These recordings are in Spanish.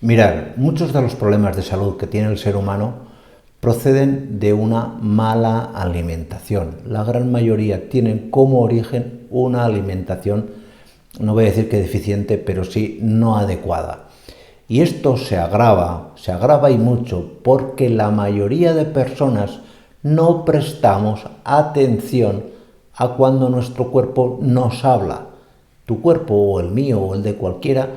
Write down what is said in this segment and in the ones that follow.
Mirad, muchos de los problemas de salud que tiene el ser humano proceden de una mala alimentación. La gran mayoría tienen como origen una alimentación, no voy a decir que deficiente, pero sí no adecuada. Y esto se agrava y mucho, porque la mayoría de personas no prestamos atención a cuando nuestro cuerpo nos habla. Tu cuerpo, o el mío, o el de cualquiera,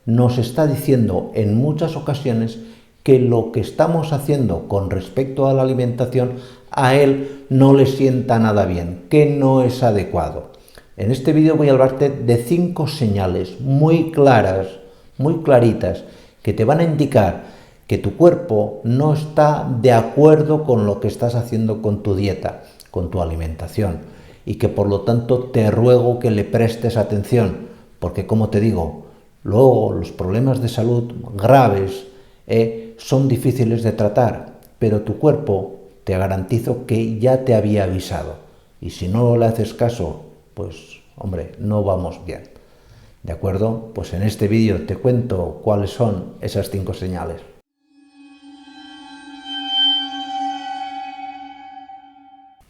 nos está diciendo en muchas ocasiones que lo que estamos haciendo con respecto a la alimentación a él no le sienta nada bien, que no es adecuado. En este vídeo voy a hablarte de 5 señales muy claras, muy claritas, que te van a indicar que tu cuerpo no está de acuerdo con lo que estás haciendo con tu dieta, con tu alimentación, y que por lo tanto te ruego que le prestes atención, porque como te digo, luego los problemas de salud graves son difíciles de tratar, pero tu cuerpo te garantizo que ya te había avisado, y si no le haces caso, pues hombre, no vamos bien. ¿De acuerdo? Pues en este vídeo te cuento cuáles son esas 5 señales.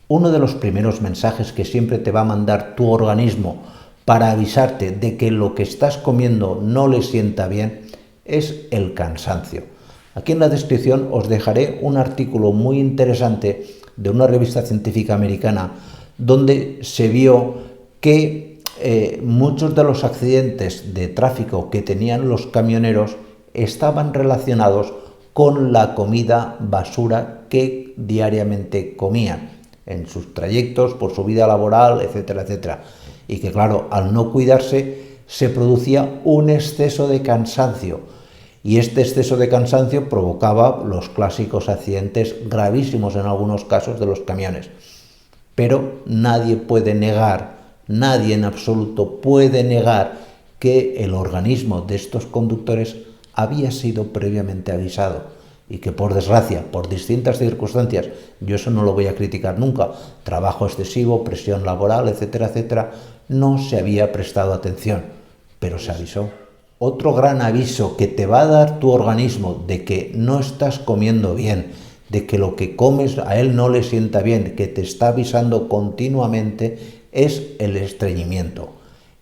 Uno de los primeros mensajes que siempre te va a mandar tu organismo para avisarte de que lo que estás comiendo no le sienta bien es el cansancio. Aquí en la descripción os dejaré un artículo muy interesante de una revista científica americana donde se vio que muchos de los accidentes de tráfico que tenían los camioneros estaban relacionados con la comida basura que diariamente comían en sus trayectos, por su vida laboral, etcétera, etcétera. Y que claro, al no cuidarse se producía un exceso de cansancio. Y este exceso de cansancio provocaba los clásicos accidentes gravísimos en algunos casos de los camiones. Pero nadie puede negar, nadie en absoluto puede negar que el organismo de estos conductores había sido previamente avisado y que por desgracia, por distintas circunstancias, yo eso no lo voy a criticar nunca, trabajo excesivo, presión laboral, etcétera, etcétera, no se había prestado atención, pero se avisó. Otro gran aviso que te va a dar tu organismo de que no estás comiendo bien, de que lo que comes a él no le sienta bien, que te está avisando continuamente, es el estreñimiento.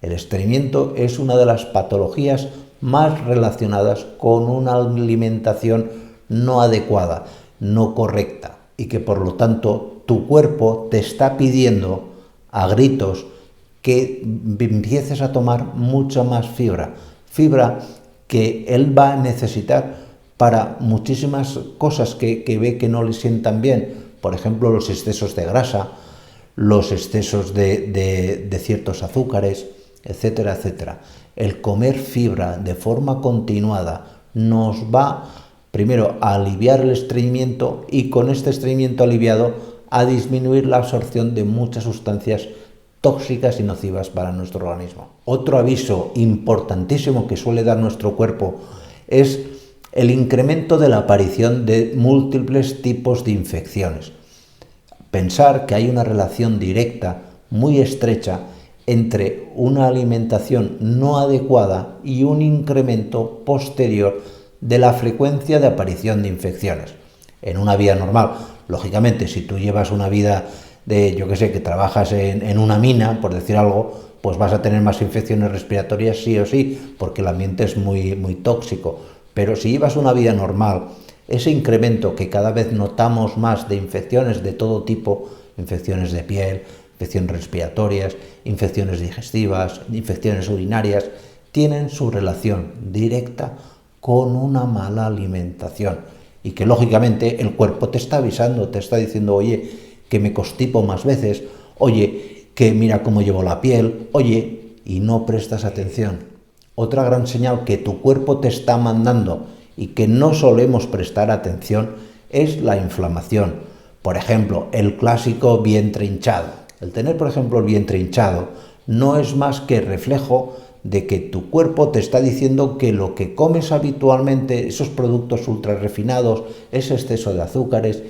El estreñimiento es una de las patologías más relacionadas con una alimentación no adecuada, no correcta, y que por lo tanto tu cuerpo te está pidiendo a gritos que empieces a tomar mucha más fibra que él va a necesitar para muchísimas cosas que ve que no le sientan bien, por ejemplo los excesos de grasa, los excesos de ciertos azúcares, etcétera, etcétera. El comer fibra de forma continuada nos va primero a aliviar el estreñimiento y con este estreñimiento aliviado a disminuir la absorción de muchas sustancias tóxicas y nocivas para nuestro organismo. Otro aviso importantísimo que suele dar nuestro cuerpo es el incremento de la aparición de múltiples tipos de infecciones. Pensar que hay una relación directa, muy estrecha, entre una alimentación no adecuada y un incremento posterior de la frecuencia de aparición de infecciones. En una vida normal, lógicamente, si tú llevas una vida de, yo que sé, que trabajas en una mina, por decir algo, pues vas a tener más infecciones respiratorias sí o sí, porque el ambiente es muy tóxico. Pero si llevas una vida normal, ese incremento que cada vez notamos más de infecciones de todo tipo, infecciones de piel, infecciones respiratorias, infecciones digestivas, infecciones urinarias, tienen su relación directa con una mala alimentación y que lógicamente el cuerpo te está avisando, te está diciendo, oye, que me constipo más veces, oye, que mira cómo llevo la piel, oye, y no prestas atención. Otra gran señal que tu cuerpo te está mandando y que no solemos prestar atención es la inflamación. Por ejemplo, el clásico vientre hinchado. El tener, por ejemplo, el vientre hinchado no es más que reflejo de que tu cuerpo te está diciendo que lo que comes habitualmente, esos productos ultra refinados, ese exceso de azúcares,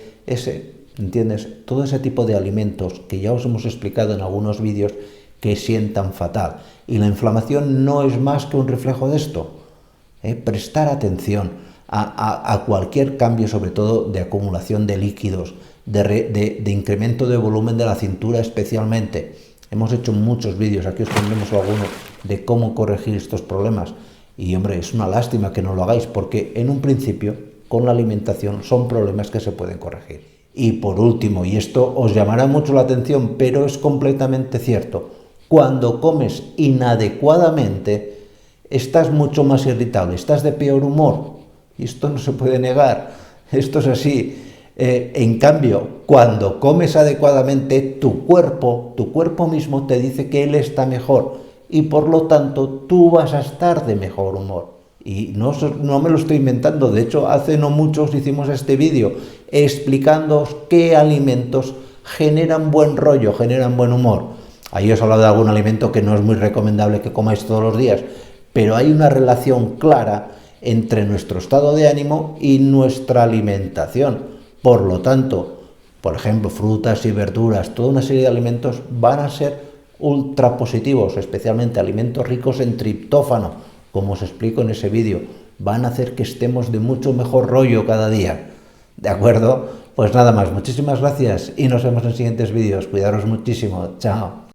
¿entiendes? Todo ese tipo de alimentos que ya os hemos explicado en algunos vídeos que sientan fatal. Y la inflamación no es más que un reflejo de esto. prestar atención a cualquier cambio, sobre todo de acumulación de líquidos, de incremento de volumen de la cintura especialmente. Hemos hecho muchos vídeos, aquí os pondremos algunos, de cómo corregir estos problemas. Y hombre, es una lástima que no lo hagáis, porque en un principio, con la alimentación, son problemas que se pueden corregir. Y por último, y esto os llamará mucho la atención, pero es completamente cierto, cuando comes inadecuadamente, estás mucho más irritable, estás de peor humor. Y esto no se puede negar, esto es así. En cambio, cuando comes adecuadamente, tu cuerpo mismo te dice que él está mejor y por lo tanto tú vas a estar de mejor humor. Y no me lo estoy inventando, de hecho hace no mucho os hicimos este vídeo explicándoos qué alimentos generan buen rollo, generan buen humor. Ahí os he hablado de algún alimento que no es muy recomendable que comáis todos los días, pero hay una relación clara entre nuestro estado de ánimo y nuestra alimentación. Por lo tanto, por ejemplo, frutas y verduras, toda una serie de alimentos van a ser ultra positivos, especialmente alimentos ricos en triptófano, como os explico en ese vídeo, van a hacer que estemos de mucho mejor rollo cada día. ¿De acuerdo? Pues nada más, muchísimas gracias y nos vemos en siguientes vídeos. Cuidaros muchísimo. Chao.